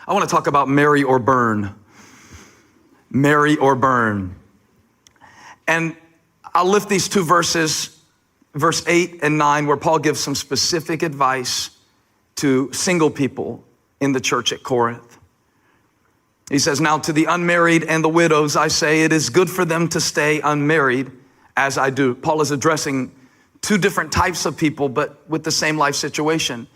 I want to talk about marry or burn. Marry or burn. And I'll lift these two verses, verse 8 and 9, where Paul gives some specific advice to single people in the church at Corinth. He says, now to the unmarried and the widows, I say it is good for them to stay unmarried as I do. Paul is addressing two different types of people, but with the same life situation.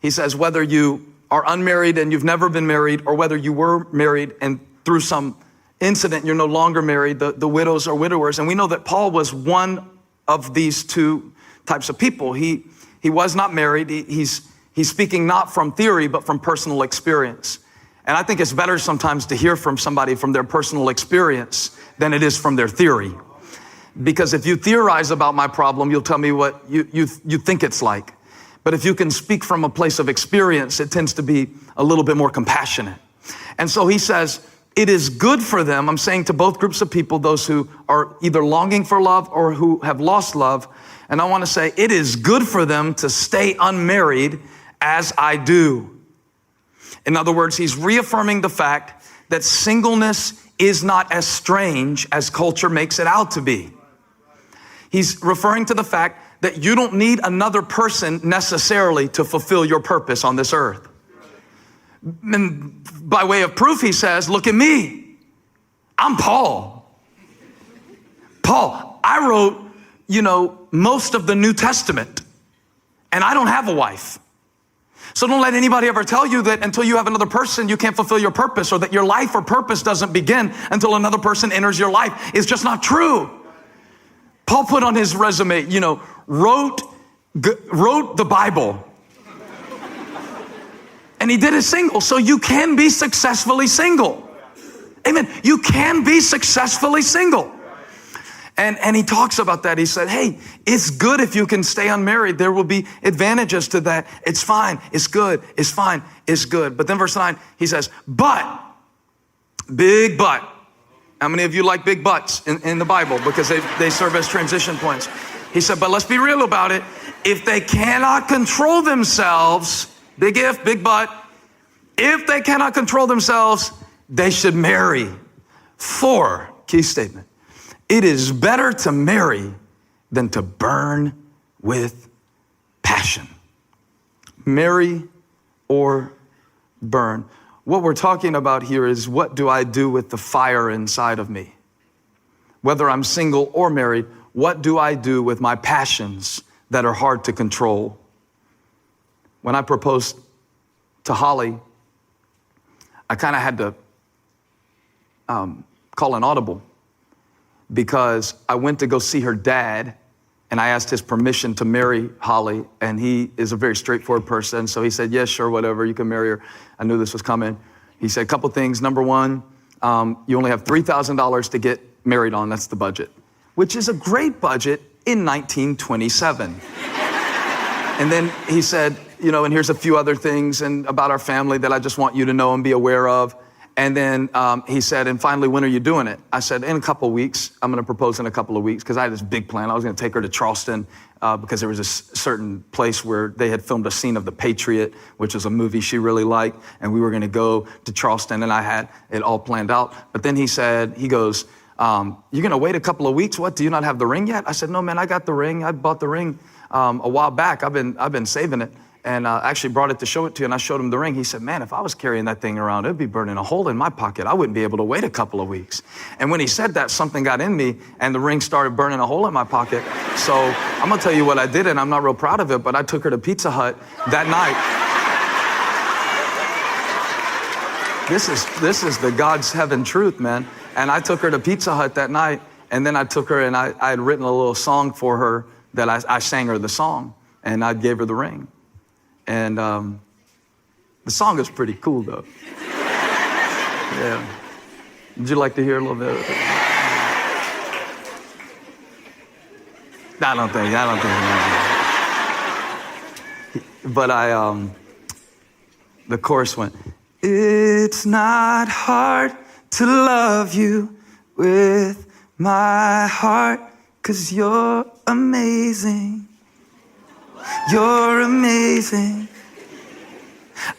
He says, whether you are unmarried and you've never been married, or whether you were married and through some incident you're no longer married, the widows or widowers. And we know that Paul was one of these two types of people. He was not married. He's speaking not from theory, but from personal experience. And I think it's better sometimes to hear from somebody from their personal experience than it is from their theory. Because if you theorize about my problem, you'll tell me what you think it's like. But if you can speak from a place of experience, it tends to be a little bit more compassionate. And so he says, it is good for them, I'm saying to both groups of people, those who are either longing for love or who have lost love. And I want to say, it is good for them to stay unmarried as I do. In other words, he's reaffirming the fact that singleness is not as strange as culture makes it out to be. He's referring to the fact that you don't need another person necessarily to fulfill your purpose on this earth. And by way of proof, he says, look at me. I'm Paul. I wrote, most of the New Testament, and I don't have a wife. So don't let anybody ever tell you that until you have another person, you can't fulfill your purpose, or that your life or purpose doesn't begin until another person enters your life. It's just not true. Paul put on his resume, wrote the Bible. And he did it single. So you can be successfully single. Amen. You can be successfully single. And he talks about that. He said, hey, it's good if you can stay unmarried. There will be advantages to that. It's fine. It's good. It's fine. It's good. But then verse 9, he says, but, big but. How many of you like big buts in the Bible? Because they serve as transition points. He said, but let's be real about it. If they cannot control themselves, big if, big but, if they cannot control themselves, they should marry. For, key statement, it is better to marry than to burn with passion. Marry or burn. What we're talking about here is, what do I do with the fire inside of me? Whether I'm single or married, what do I do with my passions that are hard to control? When I proposed to Holly, I kind of had to call an audible, because I went to go see her dad, and I asked his permission to marry Holly, and he is a very straightforward person. So he said, yes, sure, whatever, you can marry her. I knew this was coming. He said a couple things. Number one, you only have $3,000 to get married on. That's the budget, which is a great budget in 1927. And then he said, and here's a few other things and about our family that I just want you to know and be aware of. And then he said, and finally, when are you doing it? I said, in a couple of weeks. I'm going to propose in a couple of weeks, because I had this big plan. I was going to take her to Charleston because there was a certain place where they had filmed a scene of The Patriot, which was a movie she really liked. And we were going to go to Charleston, and I had it all planned out. But then he goes, you're going to wait a couple of weeks? What, do you not have the ring yet? I said, no, man, I got the ring. I bought the ring a while back. I've been saving it. And actually brought it to show it to you, and I showed him the ring. He said, man, if I was carrying that thing around, it'd be burning a hole in my pocket. I wouldn't be able to wait a couple of weeks. And when he said that, something got in me, and the ring started burning a hole in my pocket. So I'm gonna tell you what I did, and I'm not real proud of it, but I took her to Pizza Hut that night. This is the God's heaven truth, man. And I took her to Pizza Hut that night, and then I took her, and I had written a little song for her that I sang her the song, and I gave her the ring. And the song is pretty cool, though. Yeah. Would you like to hear a little bit of it? I don't think. But the chorus went, it's not hard to love you with my heart, 'cause you're amazing. You're amazing.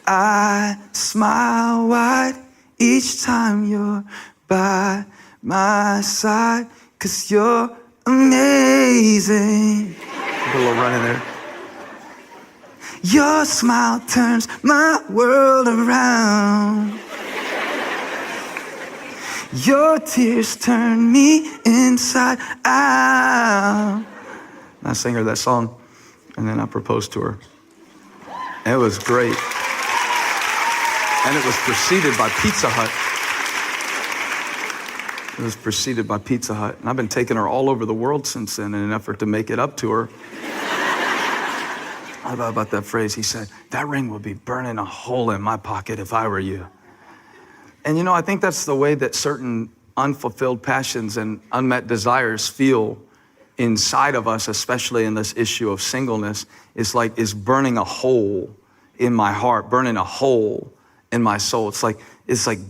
I smile wide each time you're by my side, 'cause you're amazing. Put a little run in there. Your smile turns my world around. Your tears turn me inside out. I sang her that song, and then I proposed to her. It was great. And it was preceded by Pizza Hut. It was preceded by Pizza Hut. And I've been taking her all over the world since then in an effort to make it up to her. I thought about that phrase. He said, that ring would be burning a hole in my pocket if I were you. And you know, I think that's the way that certain unfulfilled passions and unmet desires feel inside of us, especially in this issue of singleness. It's like it's burning a hole in my heart, burning a hole in my soul. It's like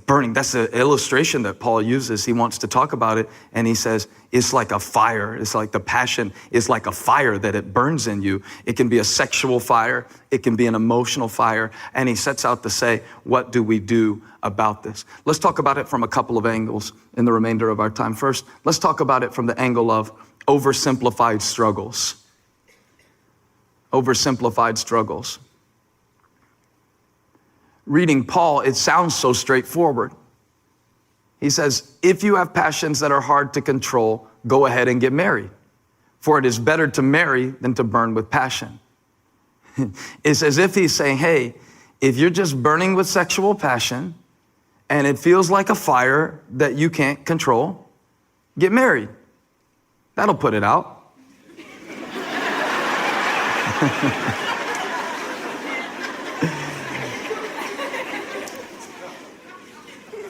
burning. That's the illustration that Paul uses. He wants to talk about it, and he says it's like a fire. It's like the passion is like a fire that it burns in you. It can be a sexual fire. It can be an emotional fire. And he sets out to say, what do we do about this? Let's talk about it from a couple of angles in the remainder of our time. First, let's talk about it from the angle of oversimplified struggles. Oversimplified struggles. Reading Paul, it sounds so straightforward. He says, if you have passions that are hard to control, go ahead and get married. For it is better to marry than to burn with passion. It's as if he's saying, hey, if you're just burning with sexual passion and it feels like a fire that you can't control, get married. That'll put it out.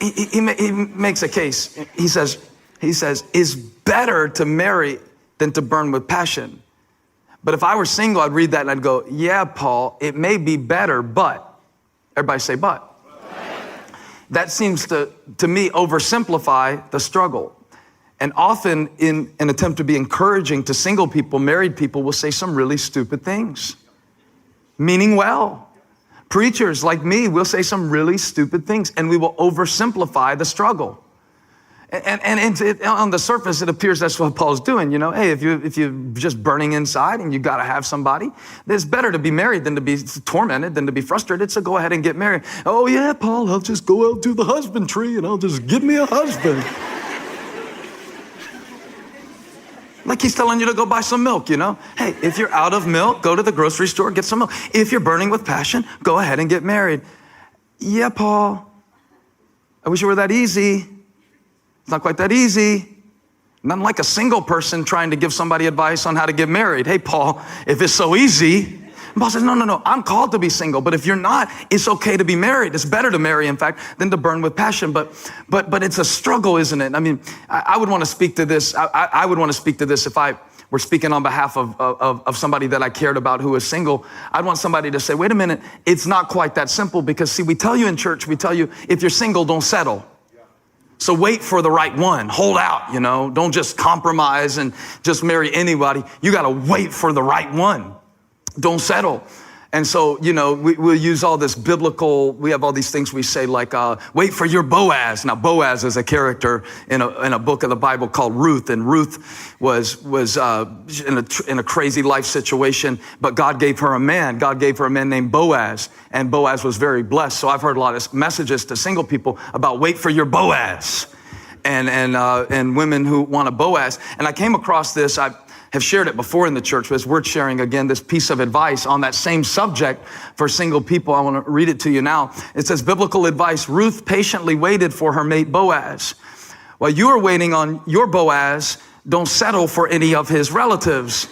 He makes a case. He says, it's better to marry than to burn with passion. But if I were single, I'd read that and I'd go, yeah, Paul, it may be better, but. Everybody say but. That seems to me oversimplify the struggle. And often in an attempt to be encouraging to single people, married people will say some really stupid things, meaning well. Preachers like me will say some really stupid things, and we will oversimplify the struggle. And on the surface, it appears that's what Paul's doing. You know, hey, if you're just burning inside and you got to have somebody, it's better to be married than to be tormented, than to be frustrated. So go ahead and get married. Oh yeah, Paul, I'll just go out to the husbandry and I'll just get me a husband. Like he's telling you to go buy some milk, you know? Hey, if you're out of milk, go to the grocery store, get some milk. If you're burning with passion, go ahead and get married. Yeah, Paul, I wish it were that easy. It's not quite that easy. Nothing like a single person trying to give somebody advice on how to get married. Hey, Paul, if it's so easy. And Paul says, no, I'm called to be single. But if you're not, it's okay to be married. It's better to marry, in fact, than to burn with passion. But it's a struggle, isn't it? I mean, I would want to speak to this. I would want to speak to this if I were speaking on behalf of somebody that I cared about who is single. I'd want somebody to say, wait a minute, it's not quite that simple. Because see, we tell you in church, we tell you, if you're single, don't settle. So wait for the right one. Hold out, you know. Don't just compromise and just marry anybody. You got to wait for the right one. Don't settle. And so, you know, we'll use all this biblical, we have all these things we say like, wait for your Boaz. Now, Boaz is a character in a book of the Bible called Ruth. And Ruth was in a crazy life situation, but God gave her a man. God gave her a man named Boaz. And Boaz was very blessed. So I've heard a lot of messages to single people about wait for your Boaz and women who want a Boaz. And I came across this, I have shared it before in the church, but it's worth sharing again, this piece of advice on that same subject for single people. I want to read it to you now. It says, biblical advice, Ruth patiently waited for her mate Boaz. While you are waiting on your Boaz, don't settle for any of his relatives.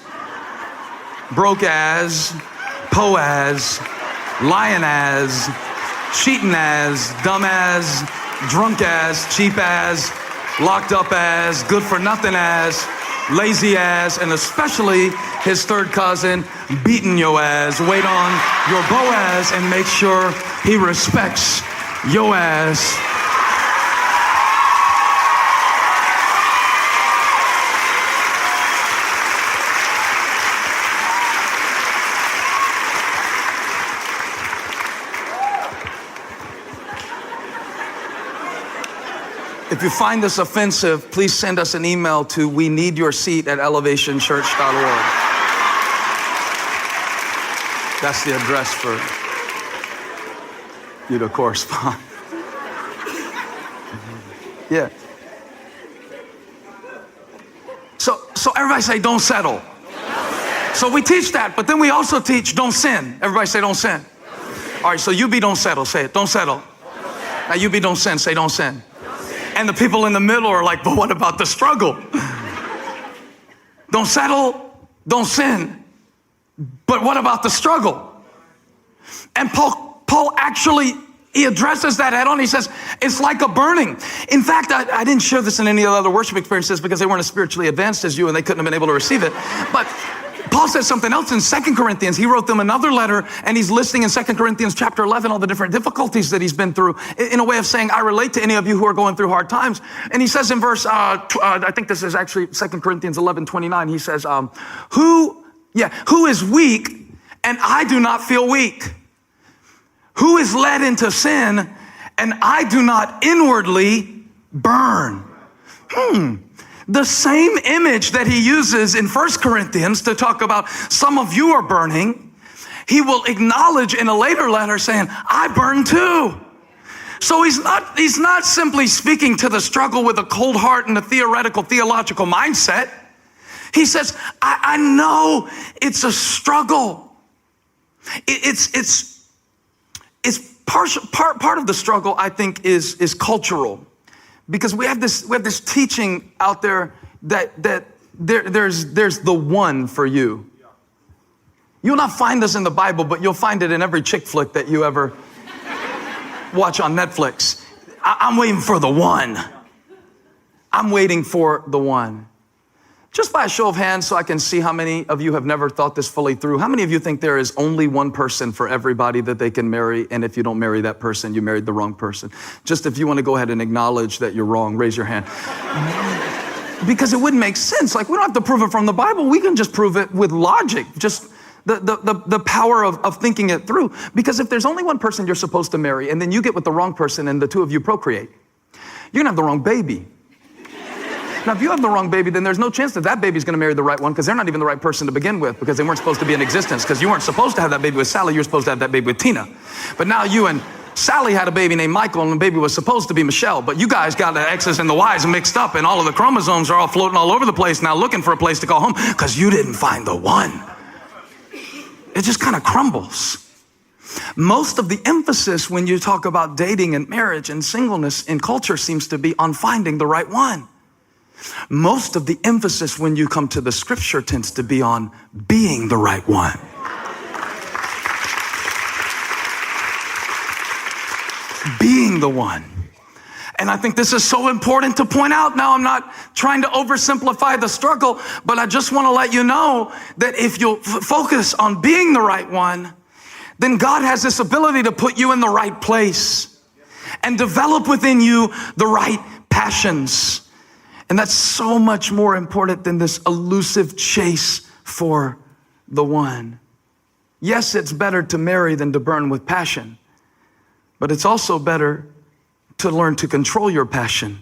Broke as, Poaz, lying as, cheating as, dumb as, drunk as, cheap as, locked up as, good for nothing as, lazy ass, and especially his third cousin, beating your ass. Wait on your Boaz and make sure he respects your ass. If you find this offensive, please send us an email to weneedyourseat@elevationchurch.org. That's the address for you to correspond. Yeah. So everybody say, don't settle. So we teach that, but then we also teach don't sin. Everybody say don't sin. All right, so you be don't settle. Say it, don't settle. Now you be don't sin. Say don't sin. And the people in the middle are like, but what about the struggle? Don't settle, don't sin. But what about the struggle? And Paul actually, he addresses that head on. He says, it's like a burning. In fact, I didn't share this in any of the other worship experiences because they weren't as spiritually advanced as you and they couldn't have been able to receive it. But Paul says something else in 2 Corinthians. He wrote them another letter and he's listing in 2 Corinthians chapter 11 all the different difficulties that he's been through in a way of saying, I relate to any of you who are going through hard times. And he says in verse, I think this is actually 2 Corinthians 11:29. He says, who is weak and I do not feel weak? Who is led into sin and I do not inwardly burn? The same image that he uses in 1 Corinthians to talk about some of you are burning, he will acknowledge in a later letter saying, I burn too. So he's not simply speaking to the struggle with a cold heart and a theological mindset. He says, I know it's a struggle. It's part of the struggle, I think, is cultural. Because we have this teaching out there that there's the one for you. You'll not find this in the Bible, but you'll find it in every chick flick that you ever watch on Netflix. I'm waiting for the one. I'm waiting for the one. Just by a show of hands so I can see how many of you have never thought this fully through. How many of you think there is only one person for everybody that they can marry, and if you don't marry that person, you married the wrong person? Just if you want to go ahead and acknowledge that you're wrong, raise your hand. Because it wouldn't make sense. Like, we don't have to prove it from the Bible. We can just prove it with logic. Just the power of thinking it through. Because if there's only one person you're supposed to marry, and then you get with the wrong person and the two of you procreate, you're going to have the wrong baby. Now, if you have the wrong baby, then there's no chance that that baby's going to marry the right one because they're not even the right person to begin with because they weren't supposed to be in existence because you weren't supposed to have that baby with Sally. You were supposed to have that baby with Tina. But now you and Sally had a baby named Michael and the baby was supposed to be Michelle. But you guys got the X's and the Y's mixed up and all of the chromosomes are all floating all over the place now looking for a place to call home because you didn't find the one. It just kind of crumbles. Most of the emphasis when you talk about dating and marriage and singleness in culture seems to be on finding the right one. Most of the emphasis when you come to the scripture tends to be on being the right one. Being the one. And I think this is so important to point out. Now, I'm not trying to oversimplify the struggle, but I just want to let you know that if you'll focus on being the right one, then God has this ability to put you in the right place and develop within you the right passions. And that's so much more important than this elusive chase for the one. Yes, it's better to marry than to burn with passion, but it's also better to learn to control your passion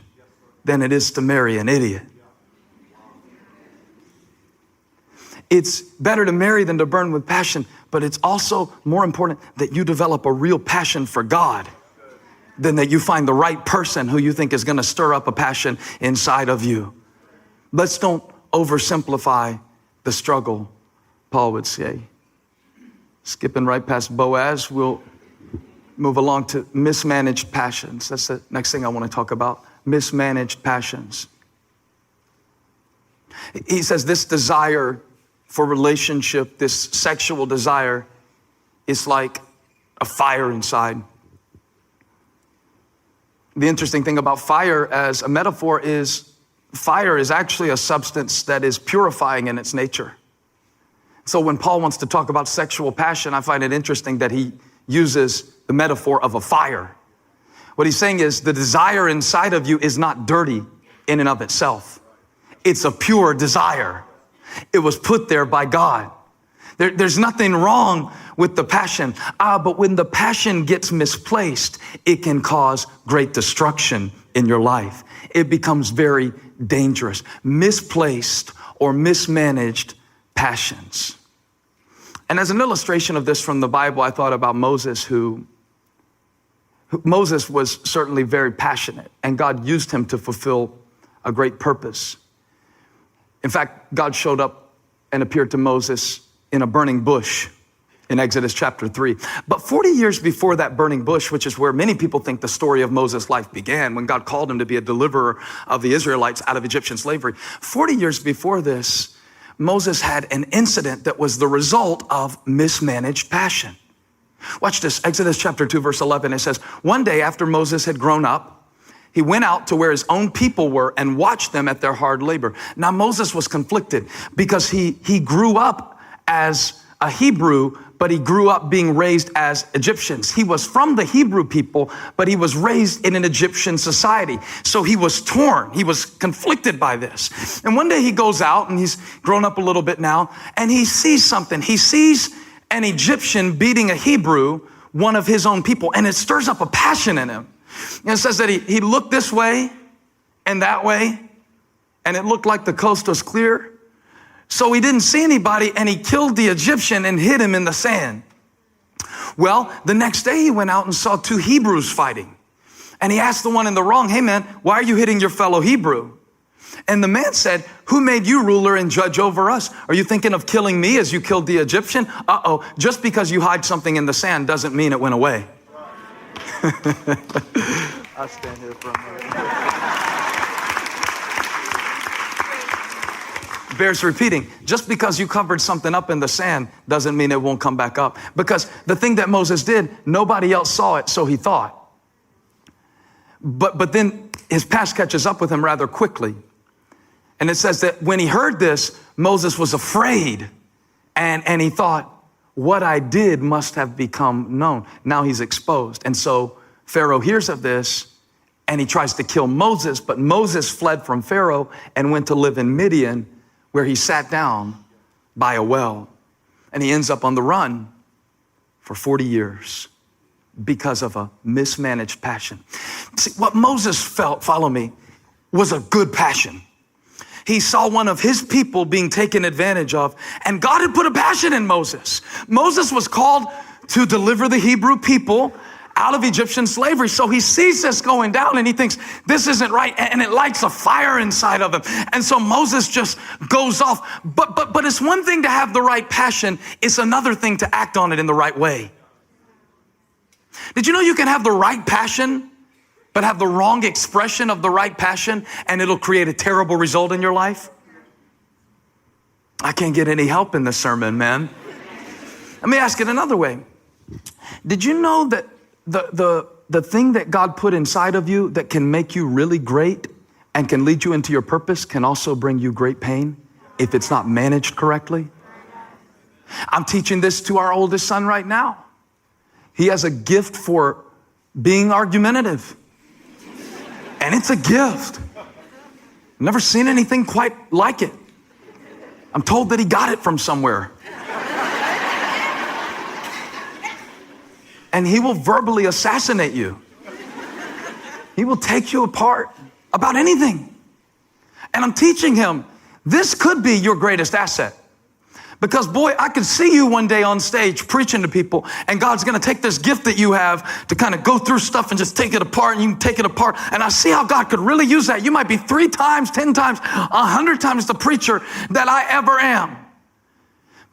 than it is to marry an idiot. It's better to marry than to burn with passion, but it's also more important that you develop a real passion for God than that you find the right person who you think is going to stir up a passion inside of you. Let's don't oversimplify the struggle, Paul would say. Skipping right past Boaz, we'll move along to mismanaged passions. That's the next thing I want to talk about, mismanaged passions. He says this desire for relationship, this sexual desire, is like a fire inside. The interesting thing about fire as a metaphor is fire is actually a substance that is purifying in its nature. So when Paul wants to talk about sexual passion, I find it interesting that he uses the metaphor of a fire. What he's saying is the desire inside of you is not dirty in and of itself. It's a pure desire. It was put there by God There's nothing wrong with the passion. But when the passion gets misplaced, it can cause great destruction in your life. It becomes very dangerous. Misplaced or mismanaged passions. And as an illustration of this from the Bible, I thought about Moses, Moses was certainly very passionate, and God used him to fulfill a great purpose. In fact, God showed up and appeared to Moses in a burning bush in Exodus chapter 3. But 40 years before that burning bush, which is where many people think the story of Moses' life began, when God called him to be a deliverer of the Israelites out of Egyptian slavery, 40 years before this, Moses had an incident that was the result of mismanaged passion. Watch this, Exodus chapter 2, verse 11. It says, one day after Moses had grown up, he went out to where his own people were and watched them at their hard labor. Now Moses was conflicted because he grew up as a Hebrew, but he grew up being raised as Egyptians. He was from the Hebrew people, but he was raised in an Egyptian society. So he was torn. He was conflicted by this. And one day he goes out, and he's grown up a little bit now, and he sees something. He sees an Egyptian beating a Hebrew, one of his own people, and it stirs up a passion in him. And it says that he looked this way and that way, and it looked like the coast was clear. So he didn't see anybody, and he killed the Egyptian and hid him in the sand. Well, the next day he went out and saw two Hebrews fighting. And he asked the one in the wrong, hey man, why are you hitting your fellow Hebrew? And the man said, who made you ruler and judge over us? Are you thinking of killing me as you killed the Egyptian? Just because you hide something in the sand doesn't mean it went away. I'll stand here for a minute. Bears repeating. Just because you covered something up in the sand doesn't mean it won't come back up. Because the thing that Moses did, nobody else saw it, so he thought. But then his past catches up with him rather quickly. And it says that when he heard this, Moses was afraid. And he thought, what I did must have become known. Now he's exposed. And so Pharaoh hears of this, and he tries to kill Moses. But Moses fled from Pharaoh and went to live in Midian, where he sat down by a well. And he ends up on the run for 40 years because of a mismanaged passion. See, what Moses felt, follow me, was a good passion. He saw one of his people being taken advantage of, and God had put a passion in Moses. Moses was called to deliver the Hebrew people out of Egyptian slavery. So he sees this going down, and he thinks this isn't right, and it lights a fire inside of him. And so Moses just goes off. But it's one thing to have the right passion. It's another thing to act on it in the right way. Did you know you can have the right passion, but have the wrong expression of the right passion, and it'll create a terrible result in your life? I can't get any help in this sermon, man. Let me ask it another way. Did you know that the thing that God put inside of you that can make you really great and can lead you into your purpose can also bring you great pain if it's not managed correctly? I'm teaching this to our oldest son right now. He has a gift for being argumentative. And it's a gift. Never seen anything quite like it. I'm told that he got it from somewhere. And he will verbally assassinate you. He will take you apart about anything. And I'm teaching him, this could be your greatest asset. Because boy, I could see you one day on stage preaching to people, and God's going to take this gift that you have to kind of go through stuff and just take it apart, and you can take it apart. And I see how God could really use that. You might be 3 times, 10 times, 100 times the preacher that I ever am.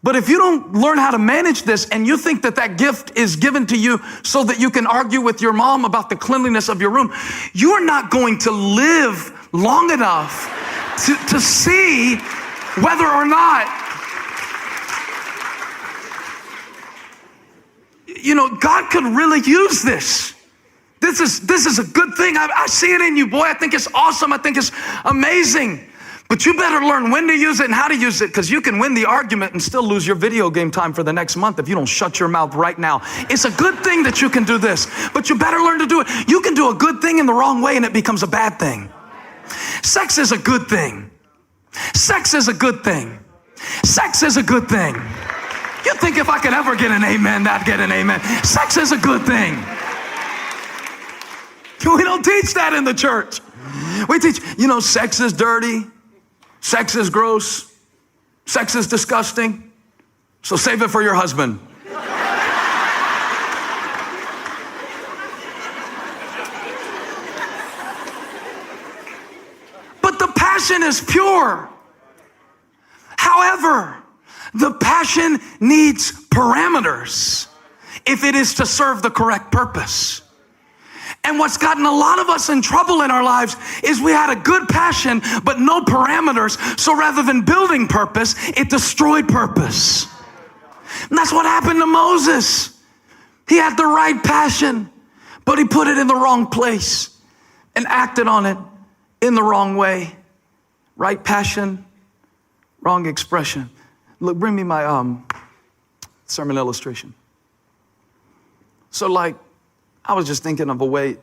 But if you don't learn how to manage this, and you think that that gift is given to you so that you can argue with your mom about the cleanliness of your room, you are not going to live long enough to see whether or not, you know, God could really use this. This is a good thing. I see it in you, boy. I think it's awesome. I think it's amazing. But you better learn when to use it and how to use it, because you can win the argument and still lose your video game time for the next month if you don't shut your mouth right now. It's a good thing that you can do this, but you better learn to do it. You can do a good thing in the wrong way and it becomes a bad thing. Sex is a good thing. Sex is a good thing. Sex is a good thing. You think if I could ever get an amen, I'd get an amen. Sex is a good thing. We don't teach that in the church. We teach, sex is dirty. Sex is gross. Sex is disgusting. So save it for your husband. But the passion is pure. However, the passion needs parameters if it is to serve the correct purpose. And what's gotten a lot of us in trouble in our lives is we had a good passion, but no parameters. So rather than building purpose, it destroyed purpose. And that's what happened to Moses. He had the right passion, but he put it in the wrong place and acted on it in the wrong way. Right passion, wrong expression. Look, bring me my sermon illustration. So I was just thinking of a way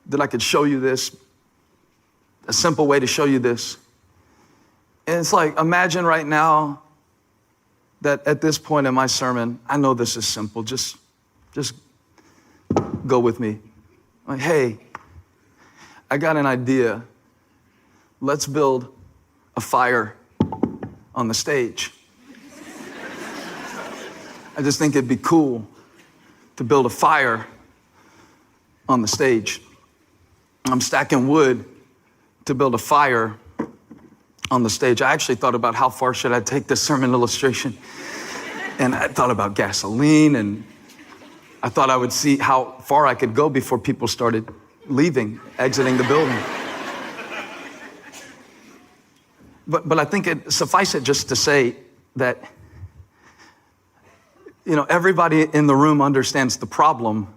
that I could show you this, a simple way to show you this. And it's imagine right now that at this point in my sermon, I know this is simple, just go with me. Hey, I got an idea. Let's build a fire on the stage. I just think it'd be cool to build a fire on the stage. I'm stacking wood to build a fire on the stage. I actually thought about how far should I take this sermon illustration. And I thought about gasoline, and I thought I would see how far I could go before people started leaving, exiting the building. But I think suffice it just to say that everybody in the room understands the problem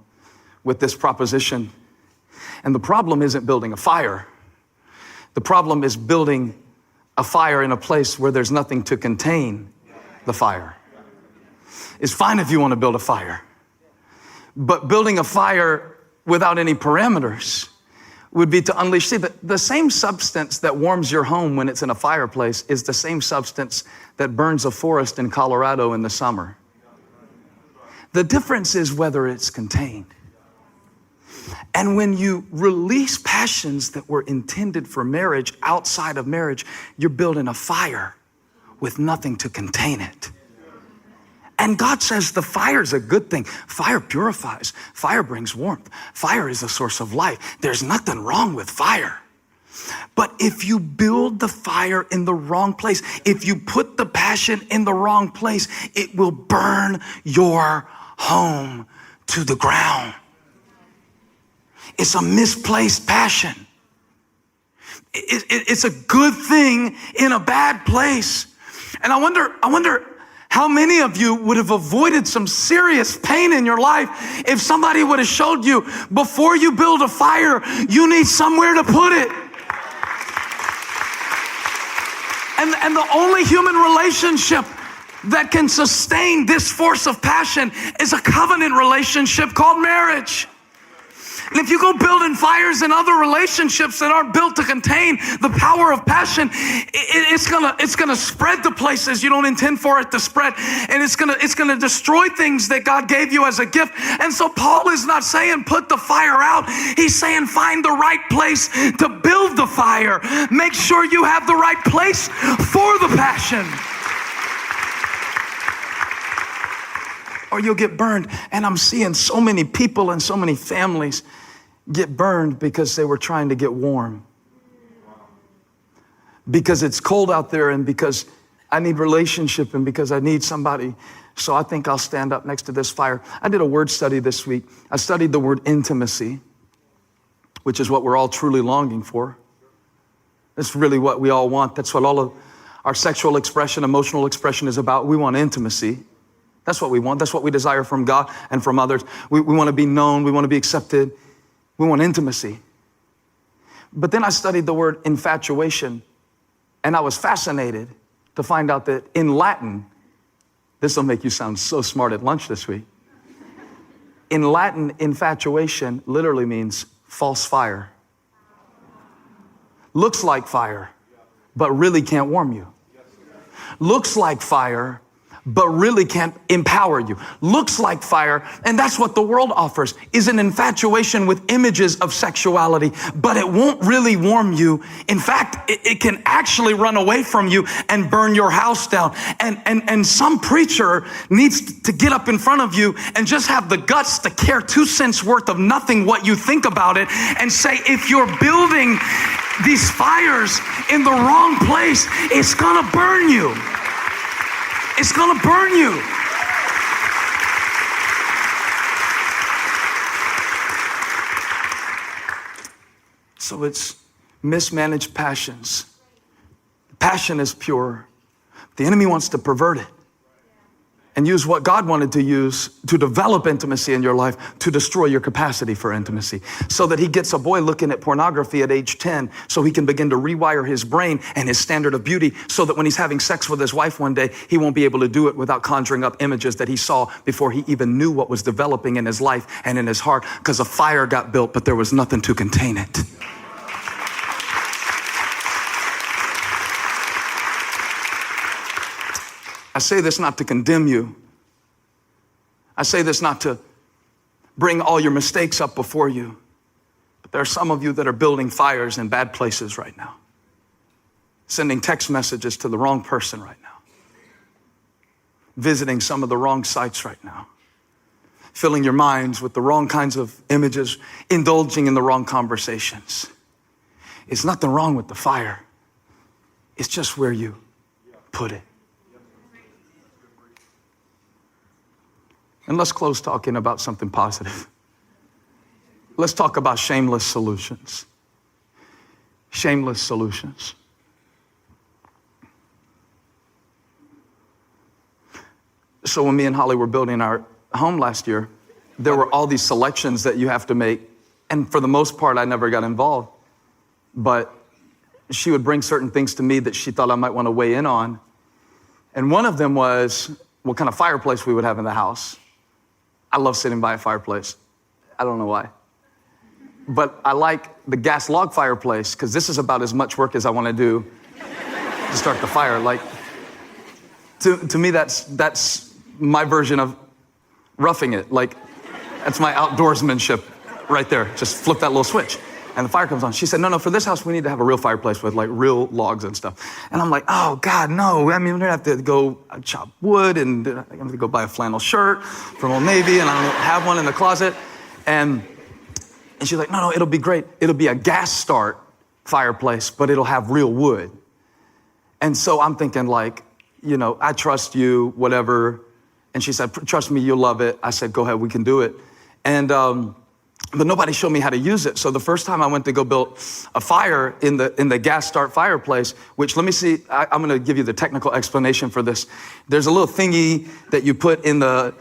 with this proposition. And the problem isn't building a fire. The problem is building a fire in a place where there's nothing to contain the fire. It's fine if you want to build a fire, but building a fire without any parameters would be to unleash. See, the same substance that warms your home when it's in a fireplace is the same substance that burns a forest in Colorado in the summer. The difference is whether it's contained. And when you release passions that were intended for marriage outside of marriage, you're building a fire with nothing to contain it. And God says the fire is a good thing. Fire purifies. Fire brings warmth. Fire is a source of life. There's nothing wrong with fire. But if you build the fire in the wrong place, if you put the passion in the wrong place, it will burn your home to the ground. It's a misplaced passion. It's a good thing in a bad place. And I wonder how many of you would have avoided some serious pain in your life if somebody would have showed you before you build a fire, you need somewhere to put it. And the only human relationship that can sustain this force of passion is a covenant relationship called marriage. And if you go building fires in other relationships that aren't built to contain the power of passion, it's gonna spread to places you don't intend for it to spread, and it's gonna destroy things that God gave you as a gift. And so Paul is not saying put the fire out. He's saying find the right place to build the fire. Make sure you have the right place for the passion, or you'll get burned. And I'm seeing so many people and so many families get burned because they were trying to get warm. Because it's cold out there, and because I need relationship, and because I need somebody. So I think I'll stand up next to this fire. I did a word study this week. I studied the word intimacy, which is what we're all truly longing for. That's really what we all want. That's what all of our sexual expression, emotional expression is about. We want intimacy. That's what we want. That's what we desire from God and from others. We want to be known. We want to be accepted. We want intimacy. But then I studied the word infatuation, and I was fascinated to find out that in Latin, this will make you sound so smart at lunch this week. In Latin, infatuation literally means false fire. Looks like fire, but really can't warm you. Looks like fire, but really can't empower you. Looks like fire, and that's what the world offers, is an infatuation with images of sexuality, but it won't really warm you. In fact, it can actually run away from you and burn your house down. And some preacher needs to get up in front of you and just have the guts to care 2 cents worth of nothing what you think about it, and say, if you're building these fires in the wrong place, it's gonna burn you. It's gonna burn you. So it's mismanaged passions. Passion is pure. The enemy wants to pervert it and use what God wanted to use to develop intimacy in your life to destroy your capacity for intimacy, so that he gets a boy looking at pornography at age 10 so he can begin to rewire his brain and his standard of beauty, so that when he's having sex with his wife one day, he won't be able to do it without conjuring up images that he saw before he even knew what was developing in his life and in his heart, because a fire got built, but there was nothing to contain it. I say this not to condemn you. I say this not to bring all your mistakes up before you. But there are some of you that are building fires in bad places right now, sending text messages to the wrong person right now, visiting some of the wrong sites right now, filling your minds with the wrong kinds of images, indulging in the wrong conversations. It's nothing wrong with the fire. It's just where you put it. And let's close talking about something positive. Let's talk about shameless solutions. Shameless solutions. So when me and Holly were building our home last year, there were all these selections that you have to make. And for the most part, I never got involved. But she would bring certain things to me that she thought I might want to weigh in on. And one of them was what kind of fireplace we would have in the house. I love sitting by a fireplace. I don't know why. But I like the gas log fireplace, because this is about as much work as I want to do to start the fire. Like, to me, that's my version of roughing it. Like, that's my outdoorsmanship right there. Just flip that little switch and the fire comes on. She said, no, for this house, we need to have a real fireplace with like real logs and stuff. And I'm like, oh God, no. I mean, we're gonna have to go chop wood, and I'm gonna go buy a flannel shirt from Old Navy, and I don't have one in the closet. And she's like, no, it'll be great. It'll be a gas start fireplace, but it'll have real wood. And so I'm thinking like, you know, I trust you, whatever. And she said, trust me, you'll love it. I said, go ahead, we can do it. And, but nobody showed me how to use it. So the first time I went to go build a fire in the gas start fireplace, which let me see, I'm gonna give you the technical explanation for this. There's a little thingy that you put in the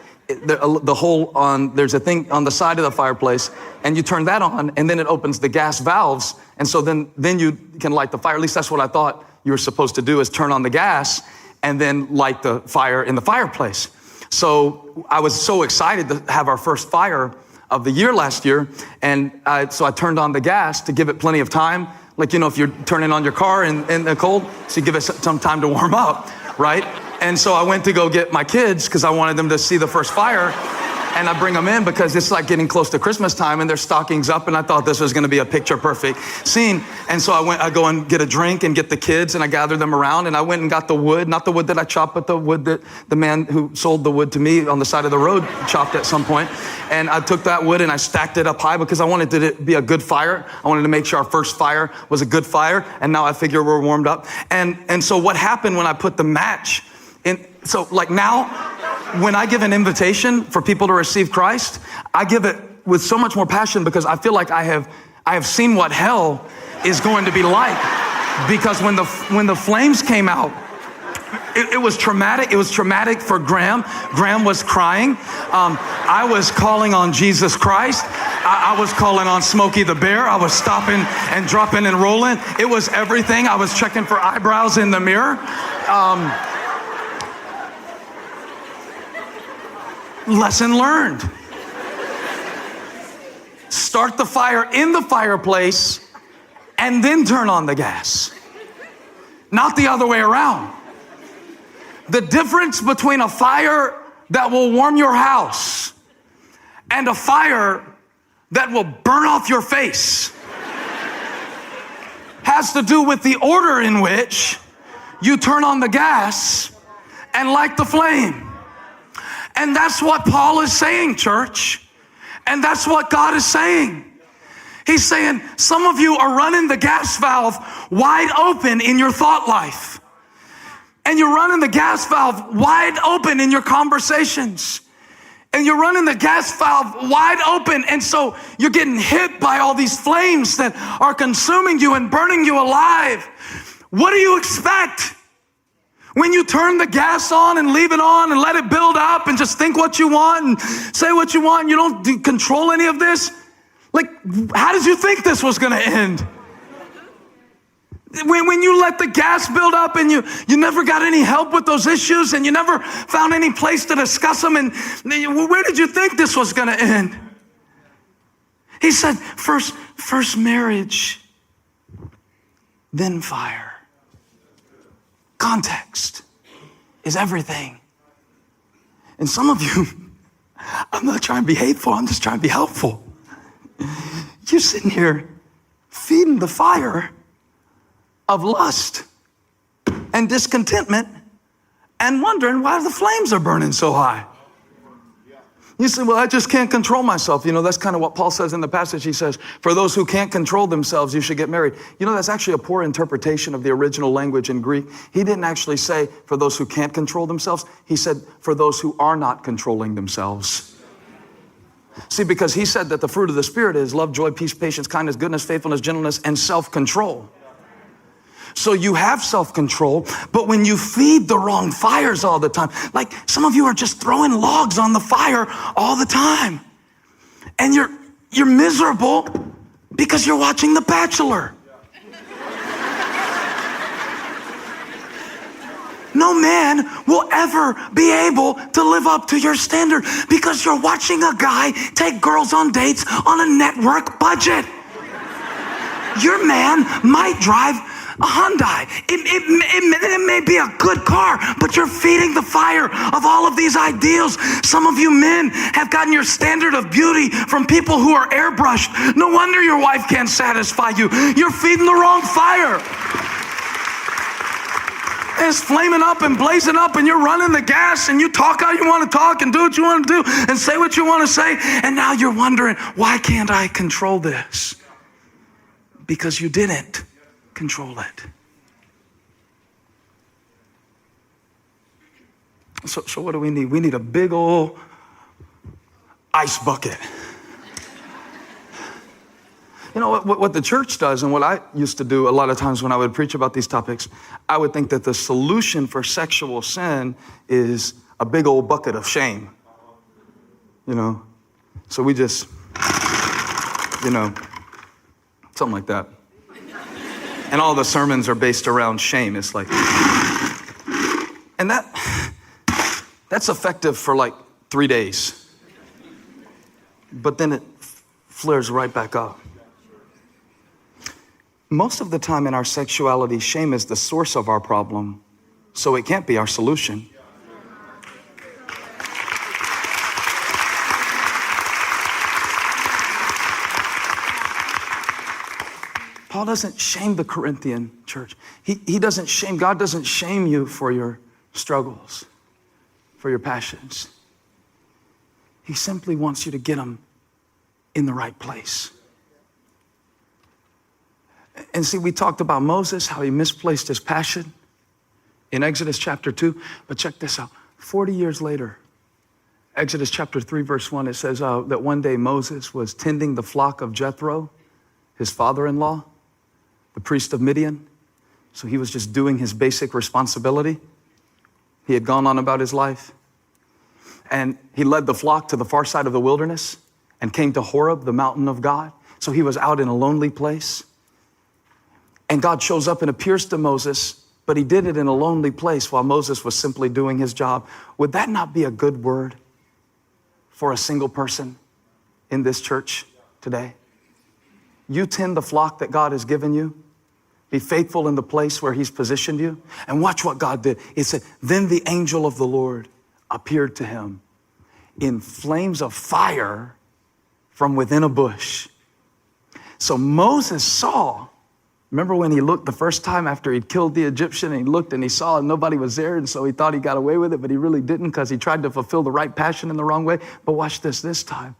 hole on, there's a thing on the side of the fireplace, and you turn that on, and then it opens the gas valves. And so then you can light the fire. At least that's what I thought you were supposed to do, is turn on the gas and then light the fire in the fireplace. So I was so excited to have our first fire of the year last year. And so I turned on the gas to give it plenty of time. Like, you know, if you're turning on your car in the cold, so you give it some time to warm up, right? And so I went to go get my kids because I wanted them to see the first fire. And I bring them in because it's like getting close to Christmas time and their stockings up, and I thought this was gonna be a picture perfect scene. And so I go and get a drink and get the kids, and I gather them around, and I went and got the wood, not the wood that I chopped, but the wood that the man who sold the wood to me on the side of the road chopped at some point. And I took that wood and I stacked it up high because I wanted it to be a good fire. I wanted to make sure our first fire was a good fire, and now I figure we're warmed up. And so what happened when I put the match in, so like now, when I give an invitation for people to receive Christ, I give it with so much more passion because I feel like I have seen what hell is going to be like. Because when the flames came out, it was traumatic. It was traumatic for Graham. Graham was crying. I was calling on Jesus Christ. I was calling on Smokey the Bear. I was stopping and dropping and rolling. It was everything. I was checking for eyebrows in the mirror. Lesson learned. Start the fire in the fireplace and then turn on the gas. Not the other way around. The difference between a fire that will warm your house and a fire that will burn off your face has to do with the order in which you turn on the gas and light the flame. And that's what Paul is saying, church. And that's what God is saying. He's saying, some of you are running the gas valve wide open in your thought life. And you're running the gas valve wide open in your conversations. And you're running the gas valve wide open. And so you're getting hit by all these flames that are consuming you and burning you alive. What do you expect? When you turn the gas on and leave it on and let it build up and just think what you want and say what you want, and you don't control any of this, like, how did you think this was going to end? When you let the gas build up and you never got any help with those issues and you never found any place to discuss them, and where did you think this was going to end? He said, first marriage, then fire. Context is everything. And some of you, I'm not trying to be hateful, I'm just trying to be helpful. You're sitting here feeding the fire of lust and discontentment and wondering why the flames are burning so high. You say, well, I just can't control myself. You know, that's kind of what Paul says in the passage. He says, for those who can't control themselves, you should get married. You know, that's actually a poor interpretation of the original language in Greek. He didn't actually say for those who can't control themselves. He said for those who are not controlling themselves. See, because he said that the fruit of the Spirit is love, joy, peace, patience, kindness, goodness, faithfulness, gentleness, and self-control. So you have self-control, but when you feed the wrong fires all the time, like some of you are just throwing logs on the fire all the time, and you're miserable because you're watching The Bachelor. No man will ever be able to live up to your standard because you're watching a guy take girls on dates on a network budget. Your man might drive a Hyundai. It may be a good car, but you're feeding the fire of all of these ideals. Some of you men have gotten your standard of beauty from people who are airbrushed. No wonder your wife can't satisfy you. You're feeding the wrong fire. And it's flaming up and blazing up, and you're running the gas, and you talk how you want to talk and do what you want to do and say what you want to say. And now you're wondering, why can't I control this? Because you didn't control it. So what do we need? We need a big old ice bucket. You know what the church does, and what I used to do a lot of times when I would preach about these topics, I would think that the solution for sexual sin is a big old bucket of shame. You know, so we just, you know, something like that. And all the sermons are based around shame. It's like, and that's effective for like 3 days. But then it flares right back up. Most of the time in our sexuality, shame is the source of our problem, so it can't be our solution. Paul doesn't shame the Corinthian church. He doesn't shame, God doesn't shame you for your struggles, for your passions. He simply wants you to get them in the right place. And see, we talked about Moses, how he misplaced his passion in Exodus chapter 2. But check this out. 40 years later, Exodus chapter 3, verse 1, it says that one day Moses was tending the flock of Jethro, his father-in-law, the priest of Midian. So he was just doing his basic responsibility. He had gone on about his life. And he led the flock to the far side of the wilderness and came to Horeb, the mountain of God. So he was out in a lonely place. And God shows up and appears to Moses, but he did it in a lonely place while Moses was simply doing his job. Would that not be a good word for a single person in this church today? You tend the flock that God has given you. Be faithful in the place where he's positioned you. And watch what God did. It said, then the angel of the Lord appeared to him in flames of fire from within a bush. So Moses saw, remember when he looked the first time after he'd killed the Egyptian, and he looked and he saw and nobody was there, and so he thought he got away with it, but he really didn't because he tried to fulfill the right passion in the wrong way. But watch this time.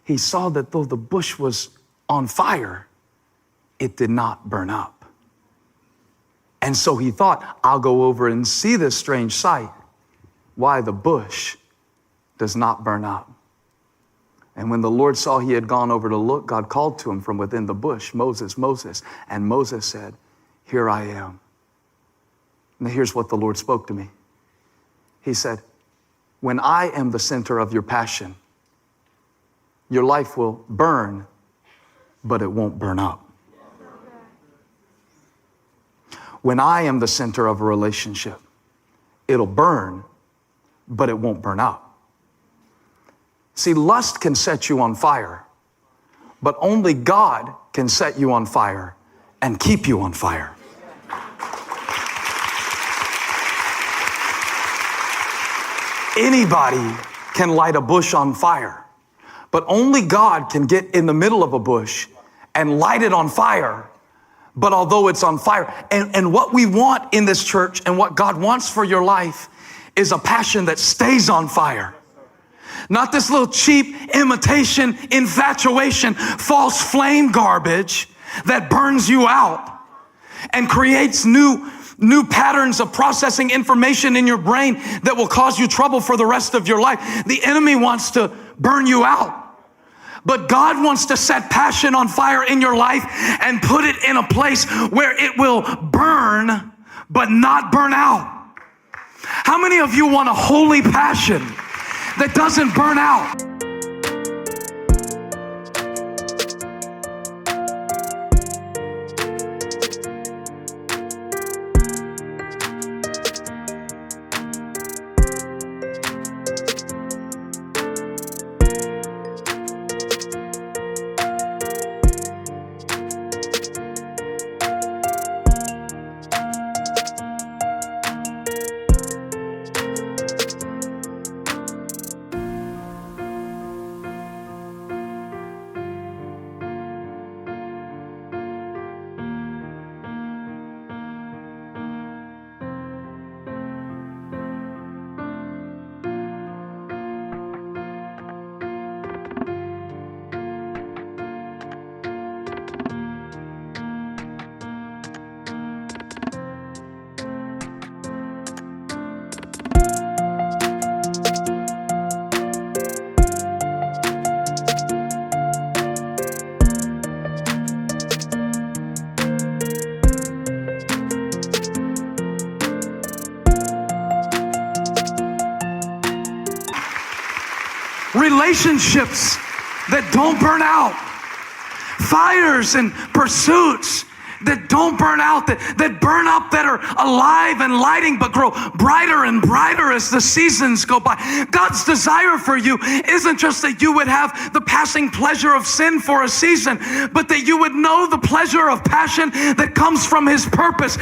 He saw that though the bush was on fire, it did not burn up. And so he thought, I'll go over and see this strange sight, why the bush does not burn up. And when the Lord saw he had gone over to look, God called to him from within the bush, Moses, Moses. And Moses said, here I am. Now here's what the Lord spoke to me. He said, when I am the center of your passion, your life will burn, but it won't burn up. When I am the center of a relationship, it'll burn, but it won't burn up. See, lust can set you on fire, but only God can set you on fire and keep you on fire. Anybody can light a bush on fire, but only God can get in the middle of a bush and light it on fire. But although it's on fire, and what we want in this church and what God wants for your life is a passion that stays on fire. Not this little cheap imitation, infatuation, false flame garbage that burns you out and creates new patterns of processing information in your brain that will cause you trouble for the rest of your life. The enemy wants to burn you out. But God wants to set passion on fire in your life and put it in a place where it will burn, but not burn out. How many of you want a holy passion that doesn't burn out? Relationships that don't burn out. Fires and pursuits that don't burn out, that burn up, that are alive and lighting, but grow brighter and brighter as the seasons go by. God's desire for you isn't just that you would have the passing pleasure of sin for a season, but that you would know the pleasure of passion that comes from his purpose.